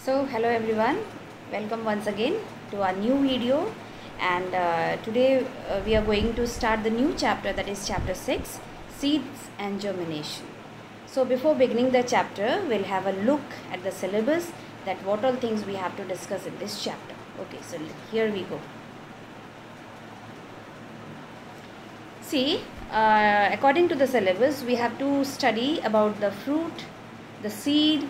So hello everyone, welcome once again to our new video, and today we are going to start the new chapter, that is chapter 6, seeds and germination. So before beginning the chapter, we'll have a look at the syllabus, that what all things we have to discuss in this chapter. Okay, so here we go. See, according to the syllabus, we have to study about the fruit, the seed,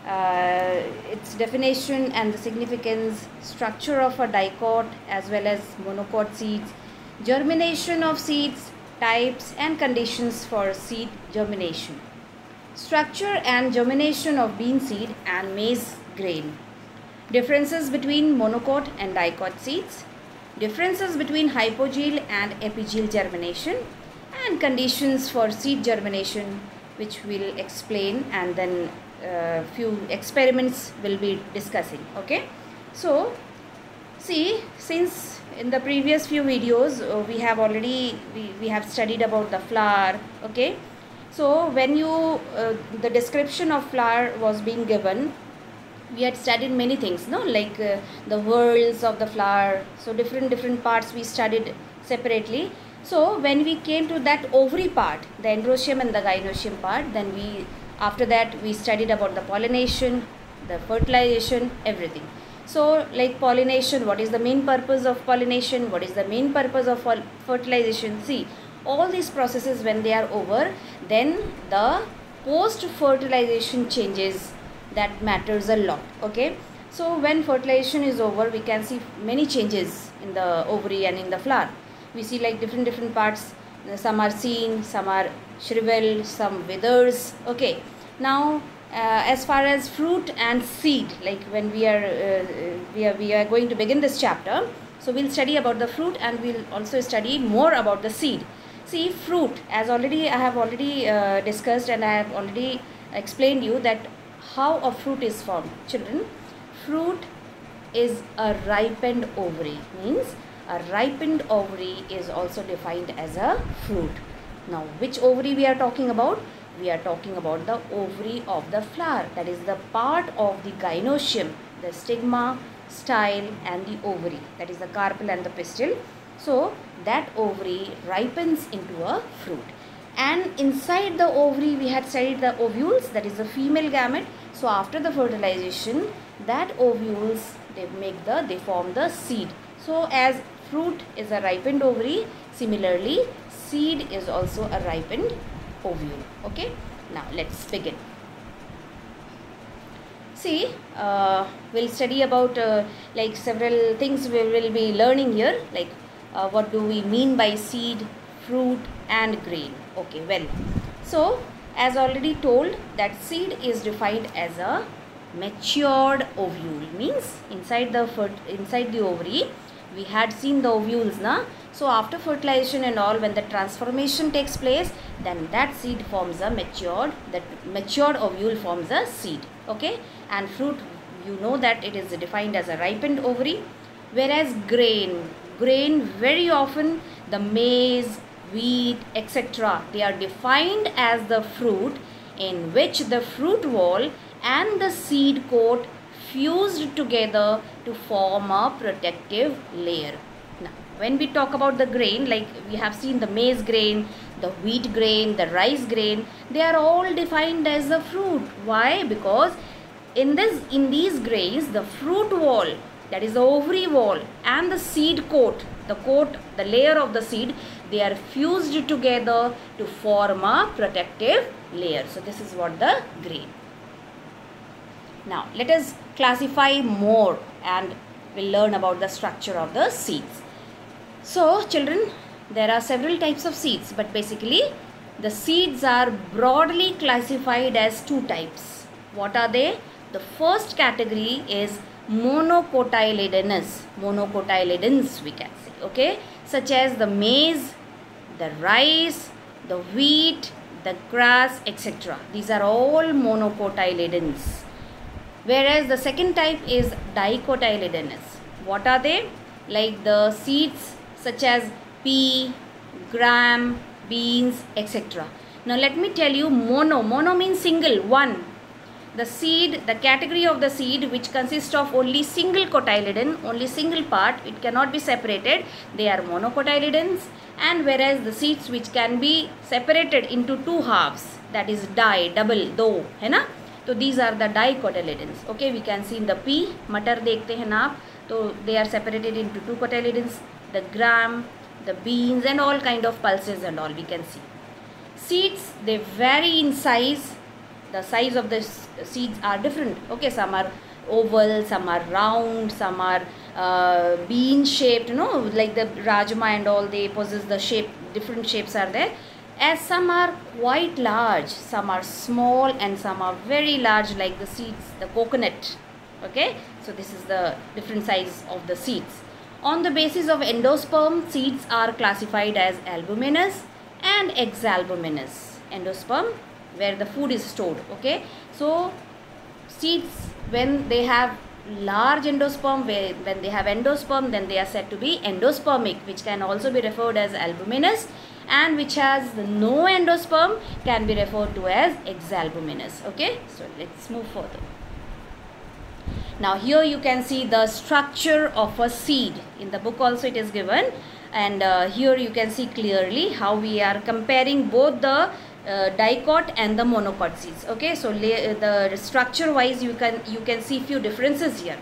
its definition and the significance, structure of a dicot as well as monocot seeds, germination of seeds, types and conditions for seed germination, structure and germination of bean seed and maize grain, differences between monocot and dicot seeds, differences between hypogeel and epigeel germination, and conditions for seed germination, which we'll explain, and then few experiments will be discussing. Okay, so see, since in the previous few videos we have already we have studied about the flower. Okay, so when you the description of flower was being given, we had studied many things, no, like the whorls of the flower. So different parts we studied separately. So when we came to that ovary part, the androecium and the gynoecium part, then after that we studied about the pollination, the fertilization, everything. So like pollination, what is the main purpose of pollination, what is the main purpose of fertilization. See, all these processes, when they are over, then the post fertilization changes, that matters a lot. Okay, so when fertilization is over, we can see many changes in the ovary and in the flower. We see like different parts, some are seen, some are shriveled, some withers. Okay, now as far as fruit and seed, like when we are going to begin this chapter, so we'll study about the fruit and we'll also study more about the seed. See, fruit, as I have already discussed, and I have already explained you that how a fruit is formed. Children, fruit is a ripened ovary, means a ripened ovary is also defined as a fruit. Now, which ovary we are talking about? We are talking about the ovary of the flower, that is the part of the gynoecium, the stigma, style and the ovary, that is the carpel and the pistil. So that ovary ripens into a fruit, and inside the ovary we had studied the ovules, that is the female gamete. So after the fertilization, that ovules they form the seed. So as fruit is a ripened ovary, similarly seed is also a ripened ovule. Okay, now let's begin. See, we'll study about like several things we will be learning here, like what do we mean by seed, fruit and grain. Okay, well, so as already told, that seed is defined as a matured ovule, means inside the ovary we had seen the ovules, na? So after fertilization and all, when the transformation takes place, then that seed forms a matured ovule forms a seed. Okay, and fruit, you know that it is defined as a ripened ovary, whereas grain very often, the maize, wheat, etc., they are defined as the fruit in which the fruit wall and the seed coat fused together to form a protective layer. Now, when we talk about the grain, like we have seen the maize grain, the wheat grain, the rice grain, they are all defined as the fruit. Why? Because in these grains, the fruit wall, that is the ovary wall, and the seed coat, the layer of the seed, they are fused together to form a protective layer. So this is what the grain. Now let us classify more and we'll learn about the structure of the seeds. So children, there are several types of seeds, but basically the seeds are broadly classified as two types. What are they? The first category is monocotyledonous we can say. Okay, such as the maize, the rice, the wheat, the grass, etc. These are all monocotyledons. Whereas the second type is dicotyledonous. What are they? Like the seeds such as pea, gram, beans, etc. Now let me tell you, mono means single, one. the seed, the category of the seed which consists of only single cotyledon, only single part, it cannot be separated, they are monocotyledons. And whereas the seeds which can be separated into two halves, that is double, दो, है ना, तो these are the dicotyledons. Okay, we can see in the pea, मटर देखते हैं ना आप, तो they are separated into two cotyledons, the gram, the beans and all kind of pulses and all we can see. Seeds, they vary in size. The size of the seeds are different. Okay, some are oval, some are round, some are bean shaped, you know, like the rajma and all, they possess the shape, different shapes are there. As some are quite large, some are small and some are very large, like the seeds, the coconut. Okay, so this is the different size of the seeds. On the basis of endosperm, seeds are classified as albuminous and exalbuminous. Endosperm, where the food is stored. Okay, so seeds, when they have large endosperm, when they have endosperm, then they are said to be endospermic, which can also be referred as albuminous, and which has no endosperm can be referred to as exalbuminous. Okay, so let's move further. Now here you can see the structure of a seed. In the book also it is given, and here you can see clearly how we are comparing both the dicot and the monocot seeds. Okay, so the structure wise you can see few differences here.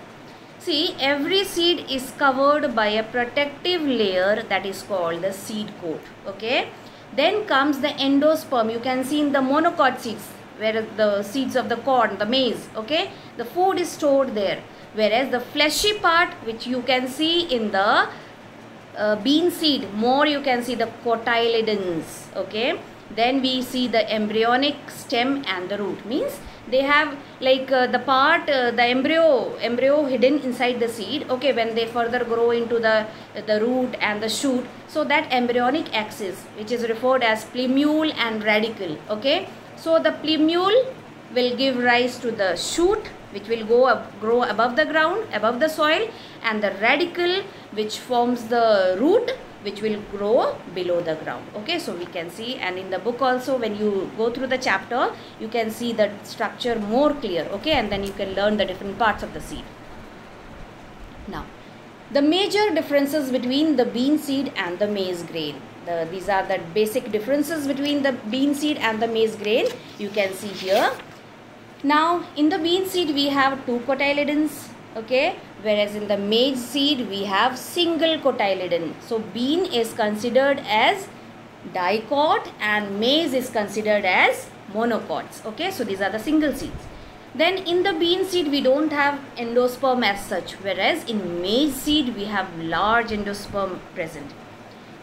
See, every seed is covered by a protective layer that is called the seed coat. Okay, then comes the endosperm. You can see in the monocot seeds, where the seeds of the corn, the maize, okay, the food is stored there, whereas the fleshy part which you can see in the bean seed, more you can see the cotyledons. Okay, then we see the embryonic stem and the root, means they have like the part, the embryo hidden inside the seed. Okay, when they further grow into the root and the shoot, so that embryonic axis which is referred as plumule and radicle. Okay, so the plumule will give rise to the shoot which will grow above the ground, above the soil, and the radicle which forms the root which will grow below the ground. Okay, so we can see, and in the book also when you go through the chapter you can see the structure more clear. Okay, and then you can learn the different parts of the seed. Now, the major differences between the bean seed and the maize grain. These are the basic differences between the bean seed and the maize grain. You can see here. Now, in the bean seed we have two cotyledons. Okay, whereas in the maize seed we have single cotyledon. So bean is considered as dicot and maize is considered as monocots. Okay, so these are the single seeds. Then in the bean seed we don't have endosperm as such, whereas in maize seed we have large endosperm present.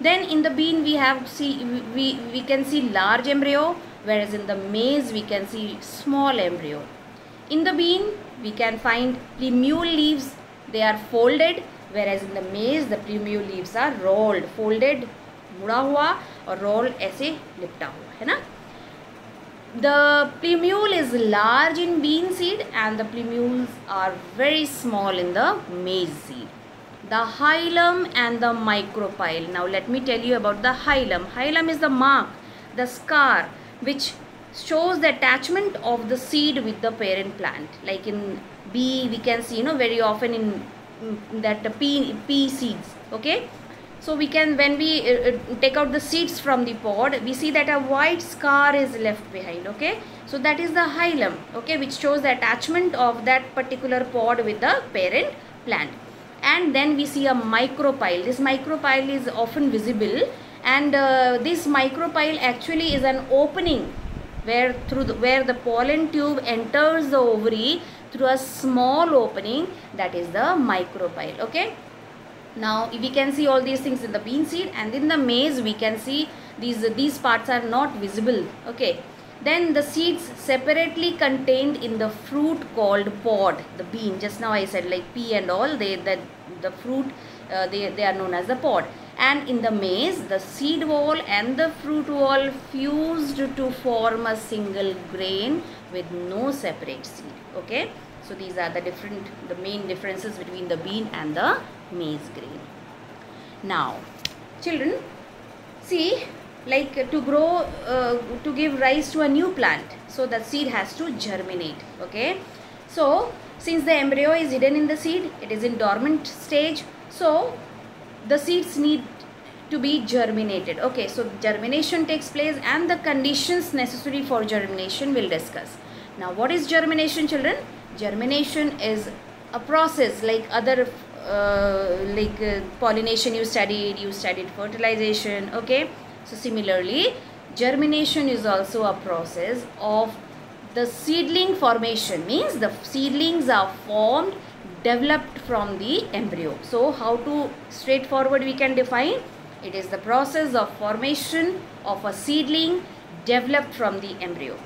Then in the bean we have we can see large embryo, whereas in the maize we can see small embryo. In the bean we can find plumule leaves, they are folded, whereas in the maize the plumule leaves are rolled, folded, मुड़ा हुआ और roll ऐसे लिपटा हुआ है ना. The plumule is large in bean seed and the plumules are very small in the maize seed. The hilum and the micropyle. Now let me tell you about the hilum. Hilum is the mark, the scar which shows the attachment of the seed with the parent plant. Like in bee we can see, you know, very often in that pea seeds. Okay, so we can, when we take out the seeds from the pod, we see that a white scar is left behind. Okay, so that is the hilum. Okay, which shows the attachment of that particular pod with the parent plant. And then we see a micropyle. This micropyle is often visible, and this micropyle actually is an opening where the pollen tube enters the ovary through a small opening, that is the micropyle. Okay, now we can see all these things in the bean seed, and in the maize we can see these parts are not visible. Okay, then the seeds separately contained in the fruit called pod. The bean, just now I said like pea and all, the fruit they are known as the pod. And in the maize, the seed wall and the fruit wall fused to form a single grain with no separate seed. Okay, so these are the main differences between the bean and the maize grain. Now, children, see, like to grow, to give rise to a new plant. So the seed has to germinate. Okay, so since the embryo is hidden in the seed, it is in dormant stage, so the seeds need to be germinated. Okay, so germination takes place and the conditions necessary for germination we'll discuss. Now what is germination, children? Germination is a process like other pollination you studied fertilization. Okay, so similarly germination is also a process of the seedling formation, means the seedlings are formed, developed from the embryo. So how to straightforward we can define? It is the process of formation of a seedling developed from the embryo.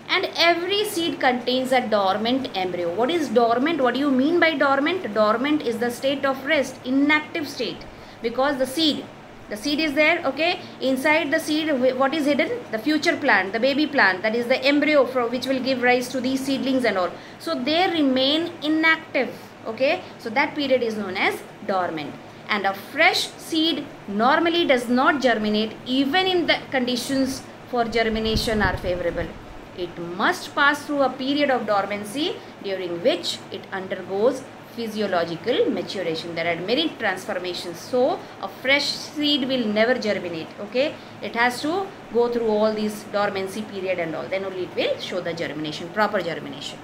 And every seed contains a dormant embryo. What is dormant? What do you mean by dormant? Dormant is the state of rest, inactive state, because the seed is there. Okay, inside the seed what is hidden? The future plant, the baby plant, that is the embryo from which will give rise to these seedlings and all. So they remain inactive. Okay, so that period is known as dormant. And a fresh seed normally does not germinate even if the conditions for germination are favorable. It must pass through a period of dormancy during which it undergoes physiological maturation. There are many transformations. So a fresh seed will never germinate. Okay, it has to go through all these dormancy period and all, then only it will show the germination, proper germination.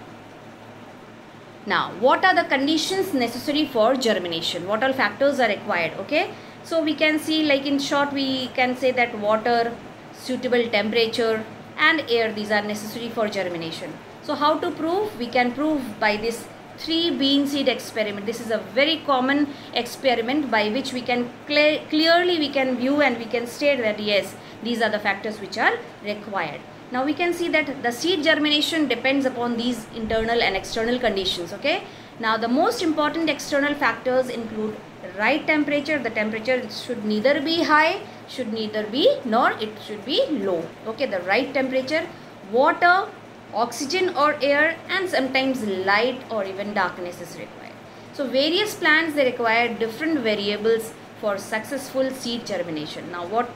Now what are the conditions necessary for germination? What all factors are required? Okay, so we can see, like in short we can say that water, suitable temperature and air, these are necessary for germination. So how to prove? We can prove by this 3 bean seed experiment. This is a very common experiment by which we can clearly we can view and we can state that yes, these are the factors which are required. Now we can see that the seed germination depends upon these internal and external conditions. Okay, now the most important external factors include right temperature. The temperature should neither be high, should neither be, nor it should be low. Okay, the right temperature, water, oxygen or air, and sometimes light or even darkness is required. So various plants, they require different variables for successful seed germination. Now what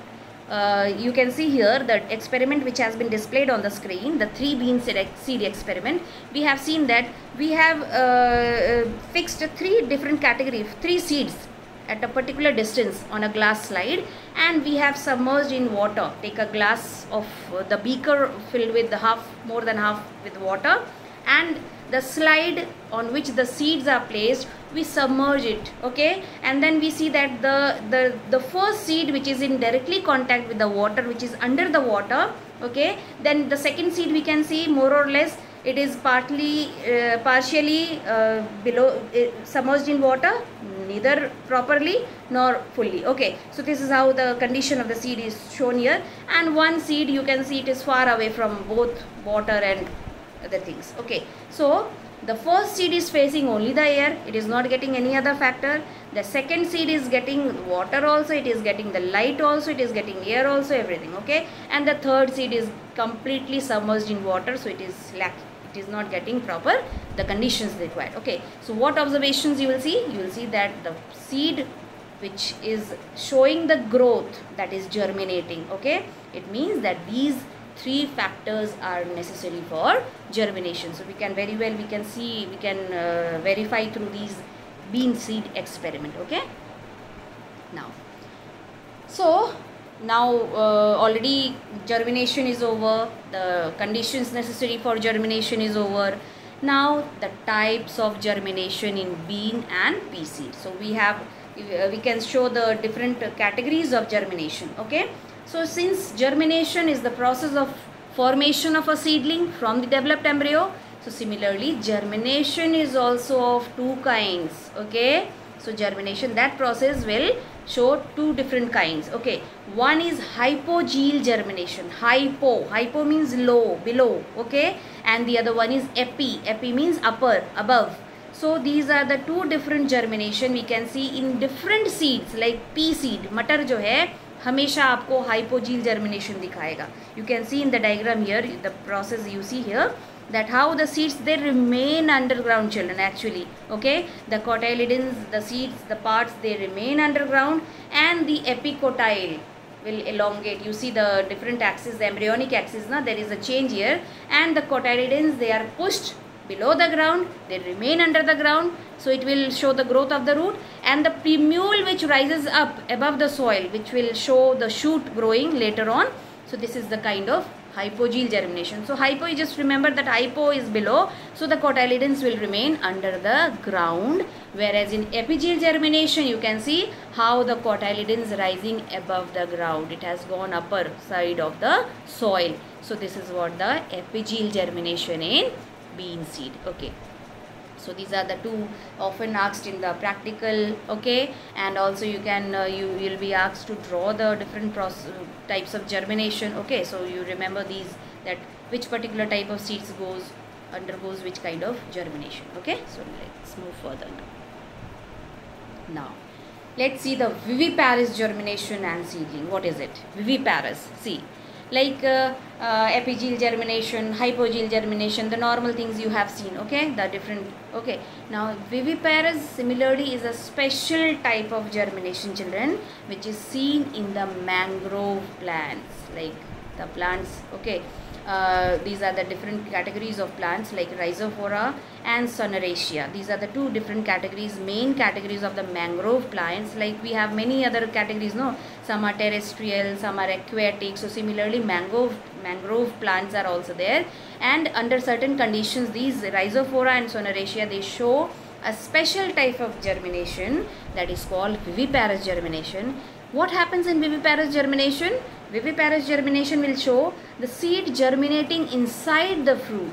you can see here, the experiment which has been displayed on the screen, the 3 bean seed experiment, we have seen that we have fixed 3 different categories, 3 seeds at a particular distance on a glass slide, and we have submerged in water. Take a glass of the beaker filled with more than half with water, and the slide on which the seeds are placed, we submerge it. Okay, and then we see that the first seed which is in directly contact with the water, which is under the water. Okay, then the second seed we can see more or less it is partially below submerged in water, neither properly nor fully. Okay, so this is how the condition of the seed is shown here, and one seed you can see it is far away from both water and other things. Okay, so the first seed is facing only the air, it is not getting any other factor. The second seed is getting water also, it is getting the light also, it is getting air also, everything. Okay, and the third seed is completely submerged in water, so it is lacking, it is not getting proper the conditions required. Okay, so what observations you will see? You will see that the seed which is showing the growth, that is germinating. Okay, it means that these 3 factors are necessary for germination. So we can very well, we can see, we can verify through these bean seed experiment. Okay, now already germination is over, the conditions necessary for germination is over. Now the types of germination in bean and pea seed. So we can show the different categories of germination. Okay, so since germination is the process of formation of a seedling from the developed embryo, so similarly germination is also of 2 kinds. Okay, so germination, that process will show 2 different kinds. Okay, one is hypogeel germination. Hypo means low, below. Okay, and the other one is epi means upper, above. So these are the 2 different germination we can see in different seeds. Like pea seed, मटर जो है हमेशा आपको hypogeel germination दिखाएगा. You can see in the diagram here, the process you see here, that how the seeds, they remain underground, children, actually. Okay, the cotyledons, the seeds, the parts, they remain underground, and the epicotyle, will elongate. You see the different axis, the embryonic axis, now there is a change here, and the cotyledons, they are pushed below the ground, they remain under the ground, so it will show the growth of the root, and the plumule which rises up above the soil, which will show the shoot growing later on. So this is the kind of hypogeel germination. So hypo, you just remember that hypo is below, so the cotyledons will remain under the ground, whereas in epigeel germination you can see how the cotyledons rising above the ground, it has gone upper side of the soil. So this is what the epigeel germination in bean seed. Okay, so these are the two often asked in the practical. Okay, and also you can you will be asked to draw the different types of germination. Okay, so you remember these, that which particular type of seeds undergoes which kind of germination. Okay, so let's move further now. Let's see the viviparous germination and seedling. What is it? Viviparous, see, like epigeel germination, hypogeel germination, the normal things you have seen. Okay, the different. Okay, now viviparous similarly is a special type of germination, children, which is seen in the mangrove plants, like the plants. Okay, these are the different categories of plants like Rhizophora and Soneraceae. These are the two different categories, main categories of the mangrove plants. Like we have many other categories, no? Some are terrestrial, some are aquatic. So similarly mangrove plants are also there, and under certain conditions these Rhizophora and Soneraceae, they show a special type of germination that is called viviparous germination. What happens in viviparous germination? Viviparous germination will show the seed germinating inside the fruit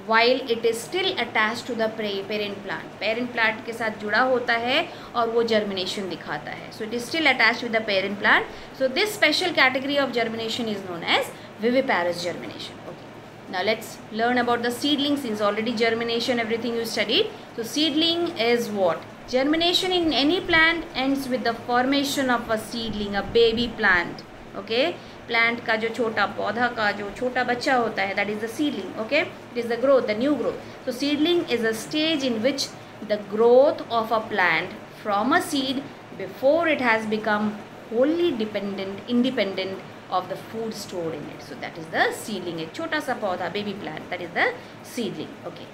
while it is still attached to the parent plant. Parent plant के साथ जुड़ा होता है और वो germination दिखाता है. So it is still attached with the parent plant. So this special category of germination is known as viviparous germination. Okay. Now let's learn about the seedling, since already germination everything you studied. So seedling is what? Germination in any plant ends with the formation of a seedling, a baby plant. Okay, plant का जो छोटा पौधा का जो छोटा बच्चा होता है, that is the seedling. Okay, it is the growth, the new growth. So seedling is a stage in which the growth of a plant from a seed before it has become wholly independent of the food stored in it. So that is the seedling. एक छोटा सा पौधा, baby plant, that is the seedling. Okay.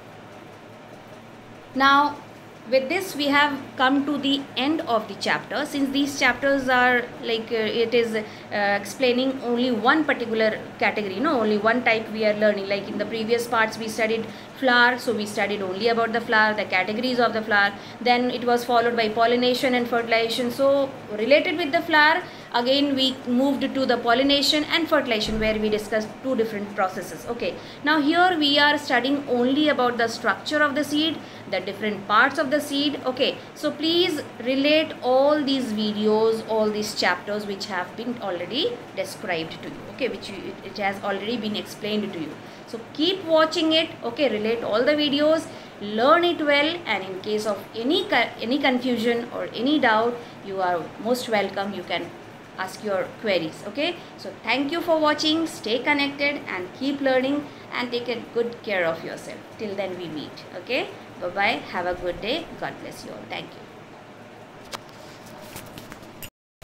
Now with this we have come to the end of the chapter. Since these chapters are like it is explaining only one particular category, only one type we are learning. Like in the previous parts we studied flower, so we studied only about the flower, the categories of the flower. Then it was followed by pollination and fertilization. So related with the flower, again we moved to the pollination and fertilization, where we discussed two different processes. Okay, now here we are studying only about the structure of the seed, the different parts of the seed. Okay, so please relate all these videos, all these chapters which have been already described to you. Okay, which it has already been explained to you. So keep watching it. Okay, relate all the videos, learn it well, and in case of any confusion or any doubt, you are most welcome. You can ask your queries. Okay, so thank you for watching. Stay connected and keep learning, and take a good care of yourself. Till then we meet. Okay, bye bye. Have a good day. God bless you all. Thank you.